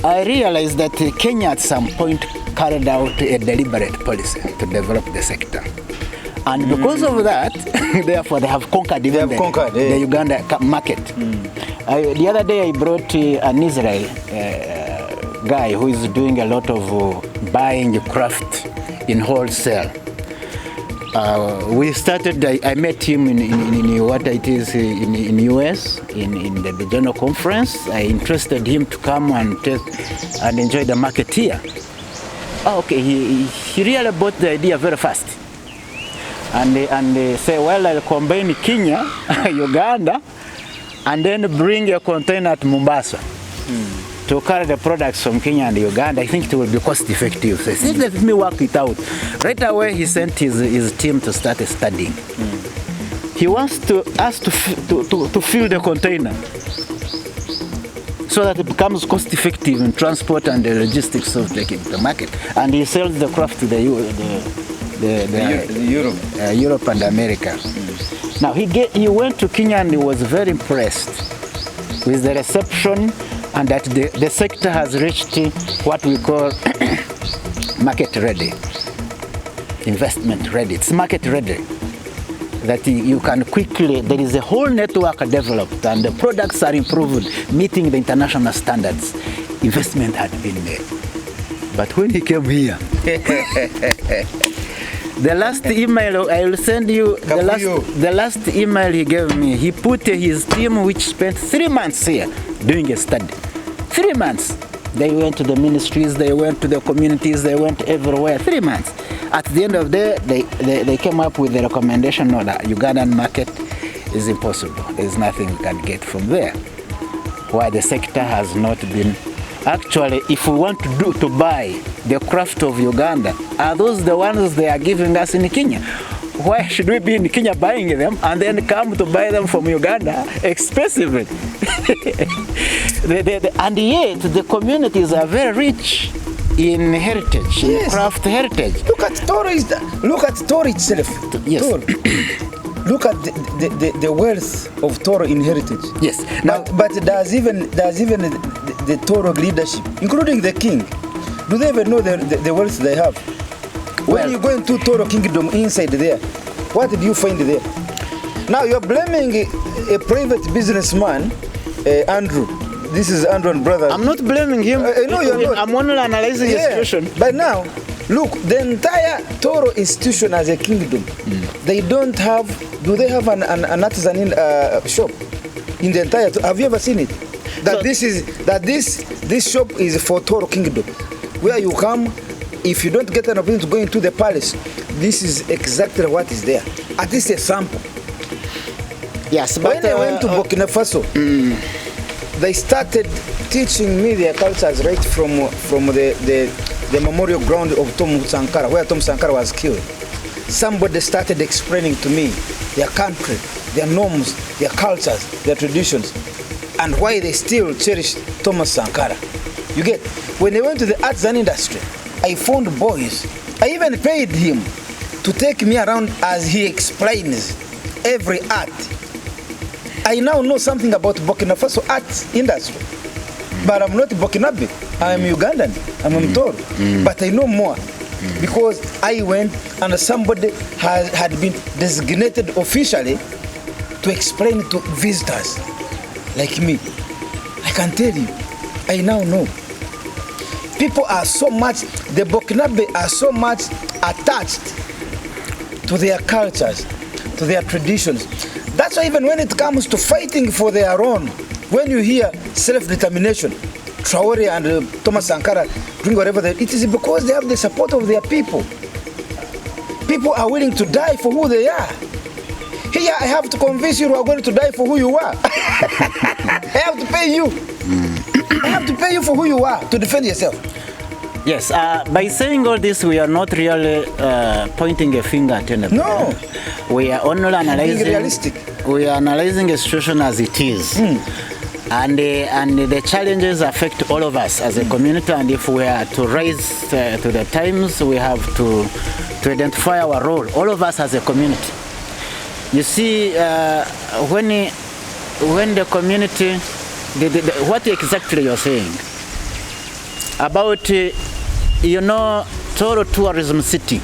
I realized that Kenya at some point carried out a deliberate policy to develop the sector. And because of that, therefore, they have conquered the Uganda market. The other day, I brought an Israeli guy who is doing a lot of buying craft in wholesale. We started. I met him in what it is in US in the general conference. I interested him to come and enjoy the market here. Okay, he really bought the idea very fast. And say, well, I'll combine Kenya, Uganda, and then bring a container to Mombasa to carry the products from Kenya and Uganda. I think it will be cost effective. So he said, let me work it out. Right away, he sent his team to start studying. He wants us to fill the container so that it becomes cost effective in transport and the logistics of taking to the market. And he sells the craft to Europe and America. Now he went to Kenya and he was very impressed with the reception and that the sector has reached what we call market ready, investment ready. It's market ready. that you can quickly, there is a whole network developed and the products are improved, meeting the international standards. Investment had been made. But when he came here, the last email I will send you, the last email he gave me, he put his team which spent 3 months here doing a study. 3 months. They went to the ministries, they went to the communities, they went everywhere, 3 months. At the end of the day, they came up with the recommendation that Ugandan market is impossible. There's nothing we can get from there. Why the sector has not been. Actually, if we want to buy the craft of Uganda, are those the ones they are giving us in Kenya? Why should we be in Kenya buying them and then come to buy them from Uganda expensively? And yet, the communities are very rich in heritage, in craft heritage. Look at Toro itself. Yes. Toro. Look at the wealth of Toro in heritage. Yes. But there's even the Toro leadership, including the king. Do they even know the wealth they have? When you go into Toro Kingdom inside there, what did you find there? Now you're blaming a private businessman, Andrew. This is Andrew and brother. I'm not blaming him. No, you're not. I'm only analyzing the situation. But now, look, the entire Toro institution as a kingdom, they don't have. Do they have an artisan shop in the entire? Have you ever seen it? This shop is for Toro Kingdom, where you come. If you don't get an opportunity to go into the palace, this is exactly what is there. At least a sample. Yes, but when I went to Burkina Faso, they started teaching me their cultures right from the memorial ground of Tom Sankara, where Tom Sankara was killed. Somebody started explaining to me their country, their norms, their cultures, their traditions, and why they still cherish Thomas Sankara. You get? When they went to the arts and industry, I found boys. I even paid him to take me around as he explains every art. I now know something about Burkina Faso arts industry. But I'm not Burkinabe. I'm Ugandan. I'm Toro. But I know more because I went and somebody had been designated officially to explain to visitors like me. I can tell you, I now know. People are so much, the Burkinabe are so much attached to their cultures, to their traditions. That's why even when it comes to fighting for their own, when you hear self-determination, Traore and Thomas Sankara doing whatever it is because they have the support of their people. People are willing to die for who they are. Here I have to convince you are going to die for who you are. I have to pay you. I have to pay you for who you are to defend yourself. Yes, by saying all this, we are not really pointing a finger at anybody. No. We are only analyzing. Being realistic. We are analyzing a situation as it is. And the challenges affect all of us as a community, and if we are to rise to the times, we have to identify our role, all of us as a community. You see, when the community, what exactly you're saying about, Toro Tourism City,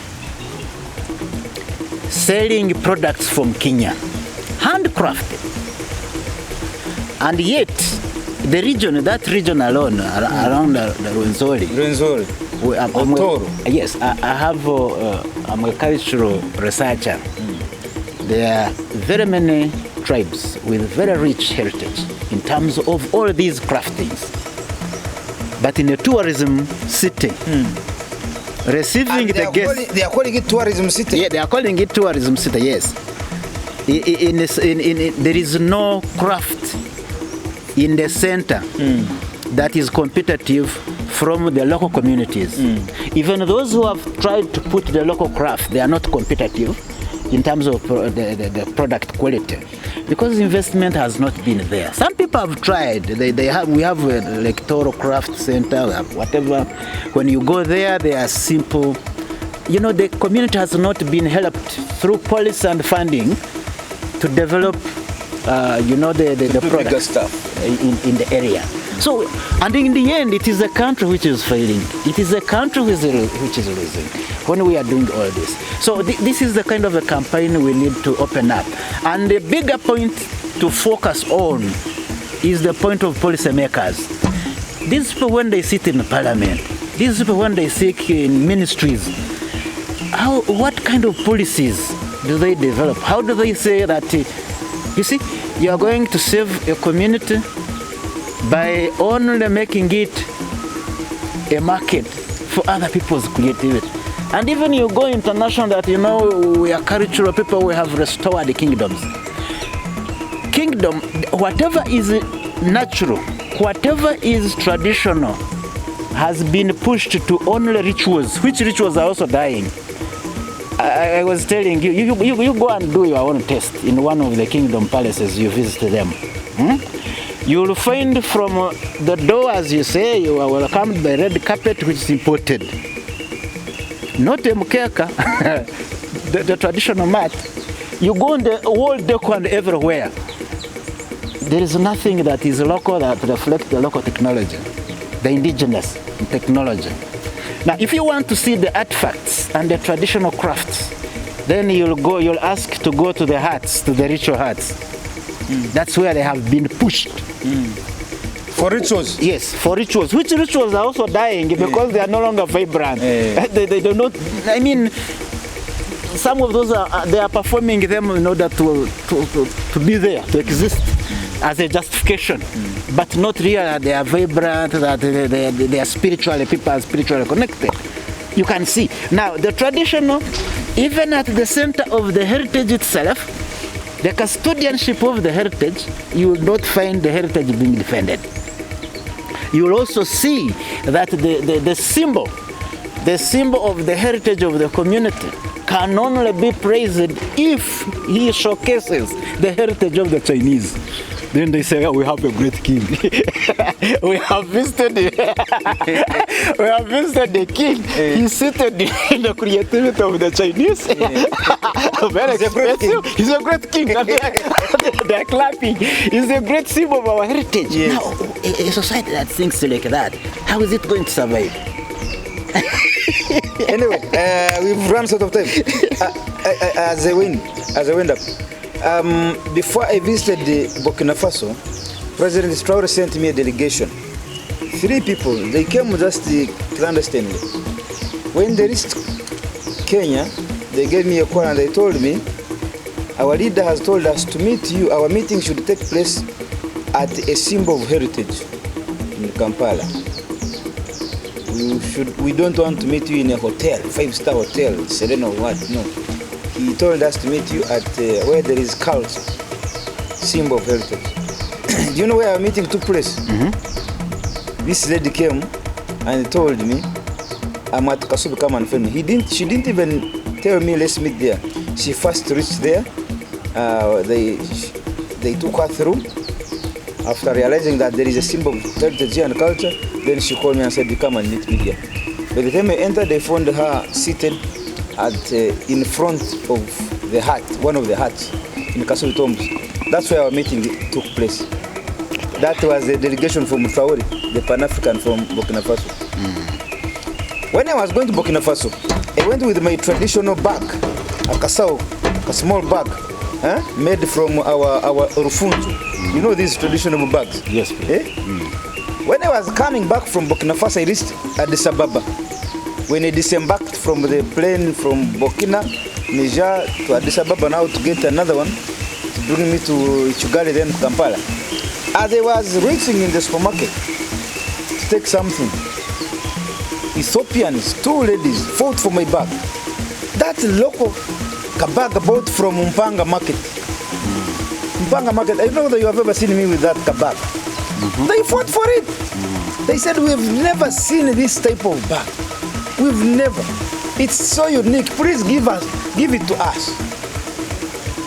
selling products from Kenya, handcrafted. And yet, that region alone, around the Rwenzori. Toro. Yes, I have, I'm a cultural researcher. There are very many tribes with very rich heritage in terms of all these craftings. But in a tourism city, receiving the guests... They are calling it tourism city? Yeah, they are calling it tourism city, yes. There is no craft in the center that is competitive from the local communities. Even those who have tried to put the local craft, they are not competitive in terms of the product quality, because investment has not been there. Some people have tried. We have like Toro Craft Center, whatever. When you go there, they are simple. The community has not been helped through policy and funding to develop, the product stuff in the area. So, and in the end, it is the country which is failing. It is the country which is losing when we are doing all this. So this is the kind of a campaign we need to open up. And the bigger point to focus on is the point of policymakers. These people, when they sit in parliament, these people, when they sit in ministries, what kind of policies do they develop? How do they say that, you see, you are going to save a community by only making it a market for other people's creativity? And even you go international that, you know, we are cultural people, we have restored the kingdoms. Kingdom, whatever is natural, whatever is traditional, has been pushed to only rituals, which rituals are also dying. I was telling you, you go and do your own test in one of the kingdom palaces you visit them. You will find from the door, as you say, you are welcomed by red carpet, which is imported. Not a mukeka, the traditional mat. You go on the wall decor and everywhere. There is nothing that is local that reflects the local technology, the indigenous technology. Now, if you want to see the artifacts and the traditional crafts, then you'll ask to go to the huts, to the ritual huts. That's where they have been pushed. For rituals? Yes, for rituals. Which rituals are also dying because they are no longer vibrant. They do not, I mean, some of those they are performing them in order to be there, to exist as a justification, but not really they are vibrant, that they are spiritually, people are spiritually connected. You can see. Now, the traditional, even at the center of the heritage itself, the custodianship of the heritage, you will not find the heritage being defended. You will also see that the symbol of the heritage of the community can only be praised if he showcases the heritage of the Chinese. Then they say, oh, we have a great king. we have visited the king. He's seated in the creativity of the Chinese. Very expressive. He's a great king. They're clapping. He's a great symbol of our heritage. Yes. Now, a society that thinks like that, how is it going to survive? Anyway, we've run out of time. As a wind up. Before I visited Burkina Faso, President Traoré sent me a delegation. 3 people, they came just clandestinely. When they reached Kenya, they gave me a call and they told me, our leader has told us to meet you. Our meeting should take place at a symbol of heritage in Kampala. We don't want to meet you in a hotel, 5-star hotel, Serena or what, no. He told us to meet you at where there is cult, symbol of heritage. Do you know where our meeting took place? This lady came and told me, I'm at Kasubi, come and find me. She didn't even tell me let's meet there. She first reached there. They took her through. After realizing that there is a symbol of heritage and culture, then she called me and said, come and meet me here. By the time I entered, they found her seated in front of the hut, one of the huts in Kasuri Tombs. That's where our meeting took place. That was the delegation from Traoré, the Pan-African from Burkina Faso. When I was going to Burkina Faso, I went with my traditional bag, a kasao, a small bag, made from our rufunzo. You know these traditional bags? Yes, please. When I was coming back from Burkina Faso, I reached Addis Ababa. When I disembarked from the plane from Burkina, Niger to Addis Ababa now to get another one to bring me to Chugali, then Kampala. As I was reaching in the supermarket to take something, Ethiopians, 2 ladies, fought for my bag. That local kabag bought from Mpanga market. Mpanga market, I don't know whether you have ever seen me with that kabag. They fought for it. They said, we've never seen this type of bag. We've never. It's so unique. Please give it to us.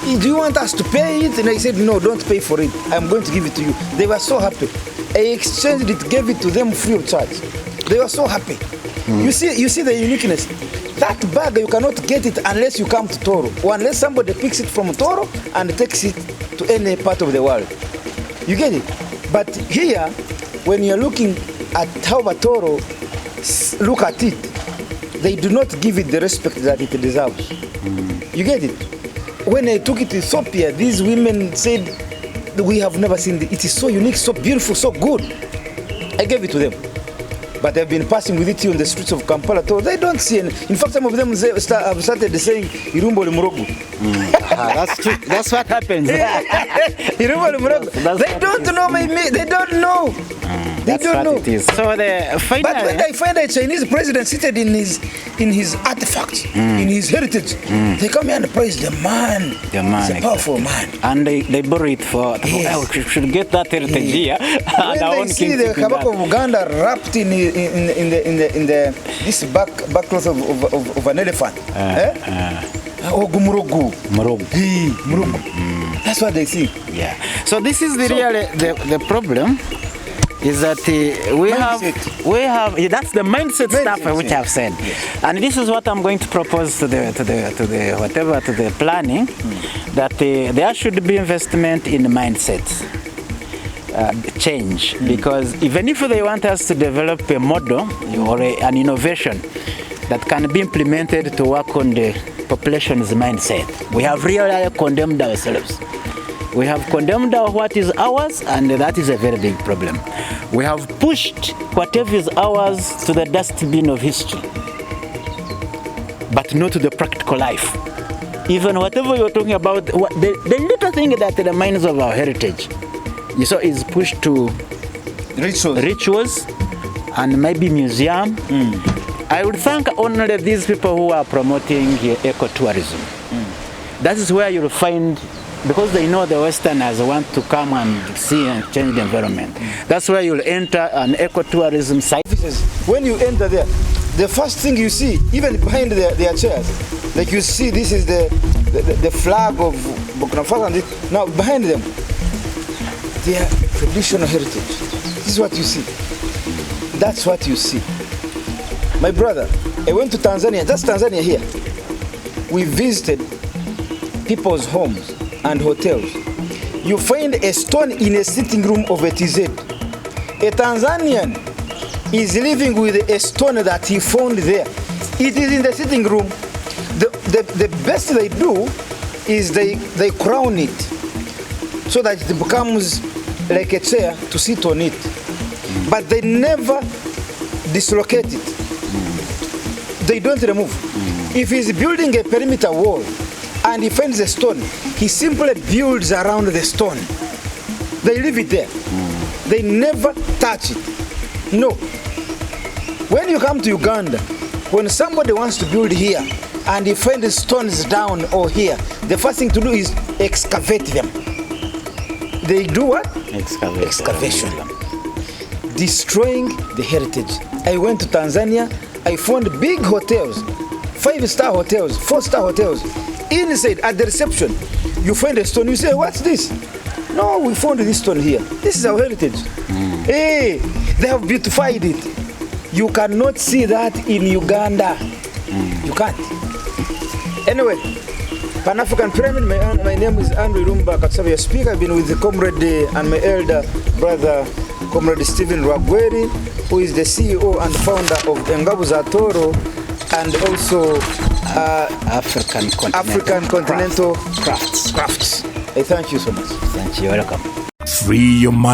Do you want us to pay it? And I said, no, don't pay for it. I'm going to give it to you. They were so happy. I exchanged it, gave it to them free of charge. They were so happy. You see the uniqueness. That bag, you cannot get it unless you come to Toro, or unless somebody picks it from Toro and takes it to any part of the world. You get it? But here, when you're looking at how Batoro look at it, they do not give it the respect that it deserves. You get it? When I took it to Ethiopia, these women said, we have never seen it. It is so unique, so beautiful, so good. I gave it to them. But they've been passing with it here on the streets of Kampala. So they don't see any. In fact, some of them have started saying, Irumbo Limurogu. That's true. That's what happens. Irumbo Limurogu. They don't know They don't know. They don't know. It is. So finally, but when I find a Chinese president seated in his artifacts, in his heritage, they come here and praise the man. The man. He's a powerful man. And they borrow it for, yes. We should get that heritage here. When they see the Kabaka of Uganda wrapped in this back cloth of an elephant. Oh, Murugu. That's what they see. Yeah. So this is the problem. Is that we have that's the mindset stuff which I've said, yes. And this is what I'm going to propose to the planning, that there should be investment in mindset change, because even if they want us to develop a model or an innovation that can be implemented to work on the population's mindset, we have really condemned ourselves. We have condemned what is ours, and that is a very big problem. We have pushed whatever is ours to the dustbin of history, but not to the practical life. Even whatever you're talking about, the little thing that reminds of our heritage, is pushed to rituals and maybe museum. I would thank only these people who are promoting ecotourism. That is where you'll find, because they know the Westerners want to come and see and change the environment. That's where you'll enter an ecotourism site. When you enter there, the first thing you see, even behind their chairs, like you see, this is the flag of Burkina Faso, and now behind them, their traditional heritage. This is what you see. That's what you see. My brother, I went to Tanzania, just Tanzania here. We visited people's homes and hotels. You find a stone in a sitting room of a TZ. A Tanzanian is living with a stone that he found there. It is in the sitting room. The best they do is they crown it so that it becomes like a chair to sit on it. But they never dislocate it. They don't remove. If he's building a perimeter wall and he finds a stone, he simply builds around the stone. They leave it there. They never touch it. No. When you come to Uganda, when somebody wants to build here and he finds stones down or here, the first thing to do is excavate them. They do what? Excavation. Destroying the heritage. I went to Tanzania, I found big hotels, 5-star hotels, 4-star hotels. Inside, at the reception, you find a stone, you say, what's this? No, we found this stone here. This is our heritage. Hey, they have beautified it. You cannot see that in Uganda. You can't. Anyway, Pan-African Pyramid, my name is Andrew Rumba Katsavia Speaker. I've been with the comrade and my elder brother, Comrade Stephen Rwagweri, who is the CEO and founder of Engabu Zatoro, and also African Continental Crafts. I thank you so much. Thank you. Welcome. Free your mind.